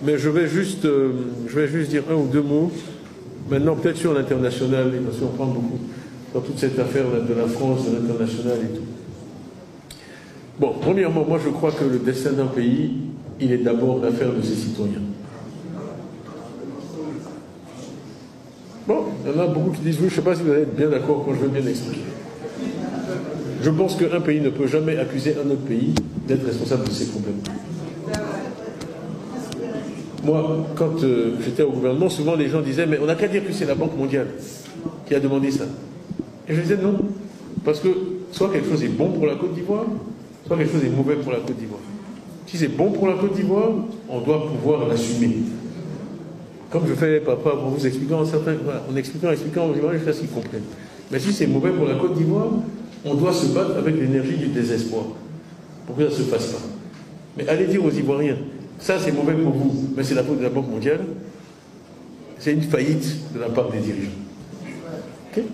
Mais je vais juste dire un ou deux mots. Maintenant, peut-être sur l'international, parce qu'on parle beaucoup dans toute cette affaire de la France, de l'international et tout. Bon, premièrement, moi je crois que le destin d'un pays, il est d'abord l'affaire de ses citoyens. Bon, il y en a beaucoup qui disent, oui, je ne sais pas si vous allez être bien d'accord quand je veux bien expliquer. Je pense qu'un pays ne peut jamais accuser un autre pays d'être responsable de ses problèmes. Moi, quand j'étais au gouvernement, souvent les gens disaient, mais on n'a qu'à dire que c'est la Banque mondiale qui a demandé ça. Et je disais non, parce que soit quelque chose est bon pour la Côte d'Ivoire, soit quelque chose est mauvais pour la Côte d'Ivoire. Si c'est bon pour la Côte d'Ivoire, on doit pouvoir l'assumer. Comme je fais papa en vous expliquant certains, voilà, en expliquant, on dit jusqu'à ce qu'ils comprennent. Mais si c'est mauvais pour la Côte d'Ivoire, on doit se battre avec l'énergie du désespoir pour que ça ne se fasse pas. Mais allez dire aux Ivoiriens, ça c'est mauvais pour vous, mais c'est la faute de la Banque mondiale, c'est une faillite de la part des dirigeants. Okay?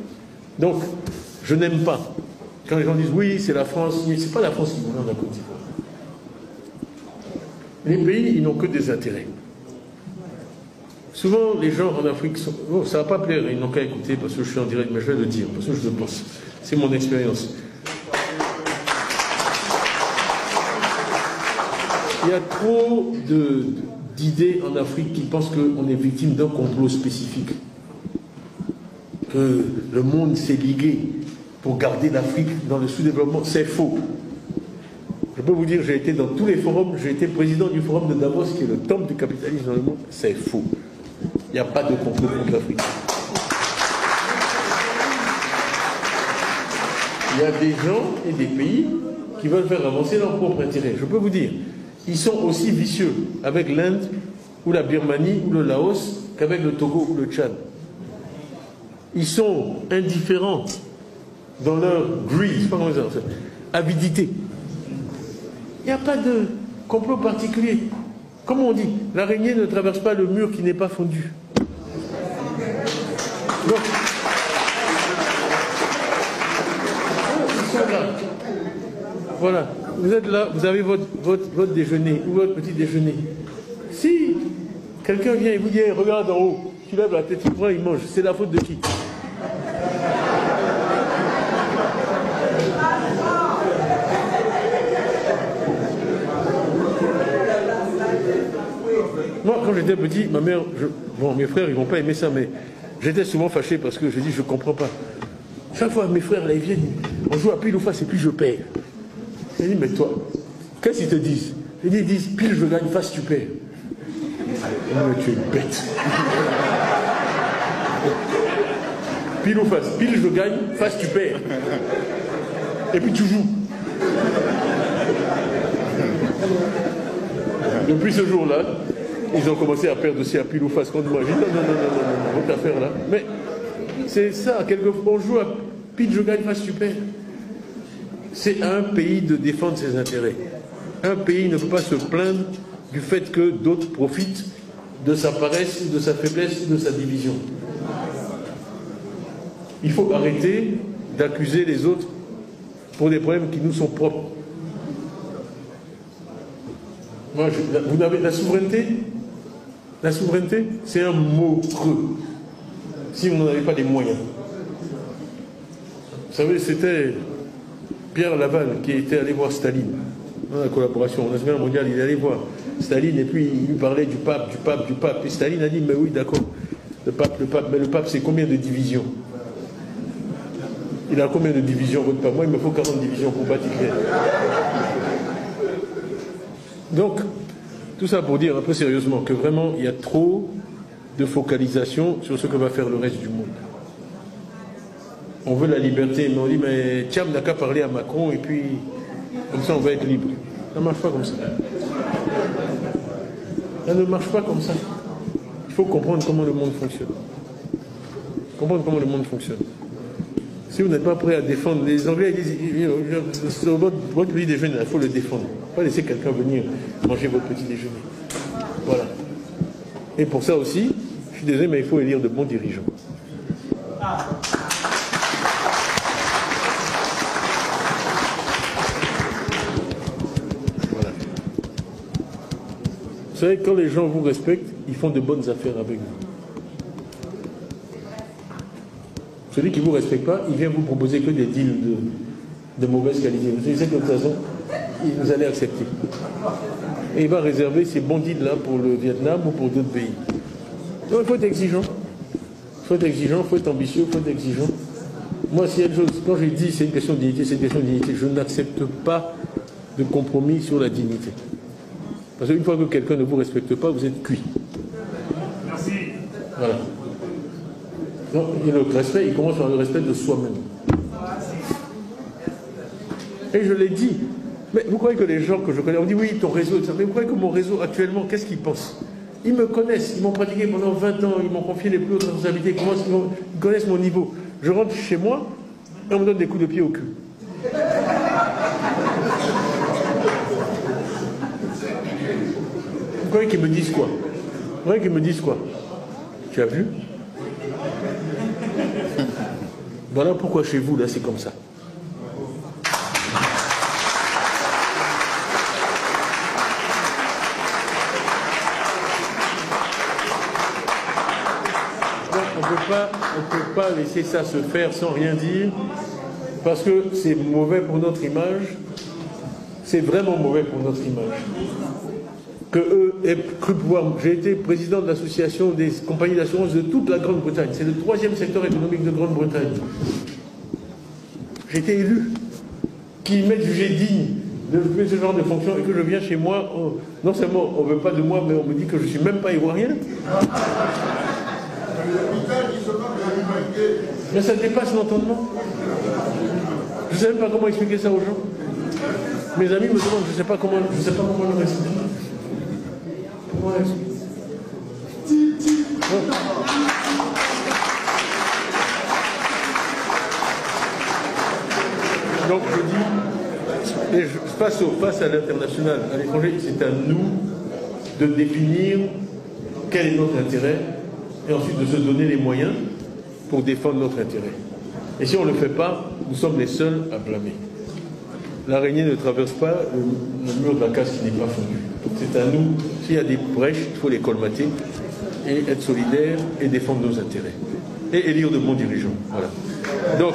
Donc, je n'aime pas quand les gens disent oui, c'est la France, mais ce n'est pas la France qui gouverne la Côte d'Ivoire. Les pays, ils n'ont que des intérêts. Souvent, les gens en Afrique, oh, ça ne va pas plaire, ils n'ont qu'à écouter parce que je suis en direct, mais je vais le dire, parce que je le pense. C'est mon expérience. Il y a trop d'idées en Afrique qui pensent qu'on est victime d'un complot spécifique. Que le monde s'est ligué pour garder l'Afrique dans le sous-développement. C'est faux. Je peux vous dire, j'ai été dans tous les forums, j'ai été président du forum de Davos, qui est le temple du capitalisme dans le monde. C'est faux. Il n'y a pas de complot contre l'Afrique. Il y a des gens et des pays qui veulent faire avancer leur propre intérêt. Je peux vous dire, ils sont aussi vicieux avec l'Inde, ou la Birmanie, ou le Laos, qu'avec le Togo ou le Tchad. Ils sont indifférents dans leur greed, je sais pas comment ça s'appelle, avidité. Il n'y a pas de complot particulier. Comme on dit, l'araignée ne traverse pas le mur qui n'est pas fondu. Donc, ils sont là. Voilà. Vous êtes là, vous avez votre déjeuner ou votre petit déjeuner. Si quelqu'un vient et vous dit hey, regarde en haut, tu lèves la tête, il prend, il mange, c'est la faute de qui? Moi, quand j'étais petit, ma mère, bon, mes frères, ils vont pas aimer ça, mais j'étais souvent fâché parce que je dis, je comprends pas. Chaque fois, mes frères, là, ils viennent, on joue à pile ou face et puis je perds. Je dis, mais toi, qu'est-ce qu'ils te disent? Ils disent, pile je gagne, face tu perds. Mais tu es bête. Pile ou face, pile je gagne, face tu perds. Et puis tu joues. Depuis ce jour-là, ils ont commencé à perdre aussi à pile ou face contre moi. J'ai dit non, votre affaire là. Mais c'est ça, quelquefois on joue à pile je gagne, face tu perds. C'est à un pays de défendre ses intérêts. Un pays ne peut pas se plaindre du fait que d'autres profitent de sa paresse, de sa faiblesse, de sa division. Il faut arrêter d'accuser les autres pour des problèmes qui nous sont propres. Moi, vous n'avez la souveraineté. La souveraineté, c'est un mot creux. Si vous n'en avez pas les moyens. Vous savez, c'était Pierre Laval qui était allé voir Staline. Dans la collaboration au National Mondial, il est allé voir Staline et puis il lui parlait du pape. Et Staline a dit, mais oui, d'accord, le pape, mais le pape, c'est combien de divisions? Il a combien de divisions, votre pape? Moi, il me faut 40 divisions pour battre Hitler. Donc, tout ça pour dire un peu sérieusement que vraiment, il y a trop de focalisation sur ce que va faire le reste du monde. On veut la liberté, mais on dit, mais Thiam n'a qu'à parler à Macron et puis, comme ça, on va être libre. Ça ne marche pas comme ça. Ça ne marche pas comme ça. Il faut comprendre comment le monde fonctionne. Comprendre comment le monde fonctionne. Si vous n'êtes pas prêt à défendre, les Anglais disent, sur votre petit déjeuner, il faut le défendre. Il ne faut pas laisser quelqu'un venir manger votre petit déjeuner. Voilà. Et pour ça aussi, je suis désolé, mais il faut élire de bons dirigeants. Voilà. savez, quand les gens vous respectent, ils font de bonnes affaires avec vous. Celui qui ne vous respecte pas, il vient vous proposer que des deals de mauvaise qualité. Vous savez que de toute façon, vous allez accepter. Et il va réserver ces bons deals-là pour le Vietnam ou pour d'autres pays. Donc il faut être exigeant. Il faut être exigeant, il faut être ambitieux, il faut être exigeant. Moi, s'il y a une chose, quand je dis c'est une question de dignité, c'est une question de dignité. Je n'accepte pas de compromis sur la dignité. Parce qu'une fois que quelqu'un ne vous respecte pas, vous êtes cuit. Merci. Voilà. Donc, et le respect, il commence par le respect de soi-même. Et je l'ai dit. Mais vous croyez que les gens que je connais, on dit oui, ton réseau, etc. Mais vous croyez que mon réseau actuellement, qu'est-ce qu'ils pensent? Ils me connaissent, ils m'ont pratiqué pendant 20 ans, ils m'ont confié les plus hautes responsabilités, ils connaissent mon niveau. Je rentre chez moi et on me donne des coups de pied au cul. Vous croyez qu'ils me disent quoi? Vous croyez qu'ils me disent quoi? Tu as vu? Voilà pourquoi chez vous, là, c'est comme ça. On ne peut pas laisser ça se faire sans rien dire, parce que c'est mauvais pour notre image. C'est vraiment mauvais pour notre image. Que eux aient cru pouvoir. J'ai été président de l'association des compagnies d'assurance de toute la Grande-Bretagne. C'est le 3e secteur économique de Grande-Bretagne. J'ai été élu. Qui m'est jugé digne de faire ce genre de fonction et que je viens chez moi, non seulement on ne veut pas de moi, mais on me dit que je ne suis même pas ivoirien. Mais ça dépasse l'entendement. Je ne sais même pas comment expliquer ça aux gens. Mes amis me demandent, je ne sais pas comment leur expliquer. Comment l'expliquer? Donc je dis, et face à l'international, à l'étranger, c'est à nous de définir quel est notre intérêt et ensuite de se donner les moyens pour défendre notre intérêt. Et si on ne le fait pas, nous sommes les seuls à blâmer. L'araignée ne traverse pas le mur de la case qui n'est pas fondu. C'est à nous, s'il y a des brèches, il faut les colmater et être solidaires et défendre nos intérêts. Et élire de bons dirigeants. Voilà. Donc,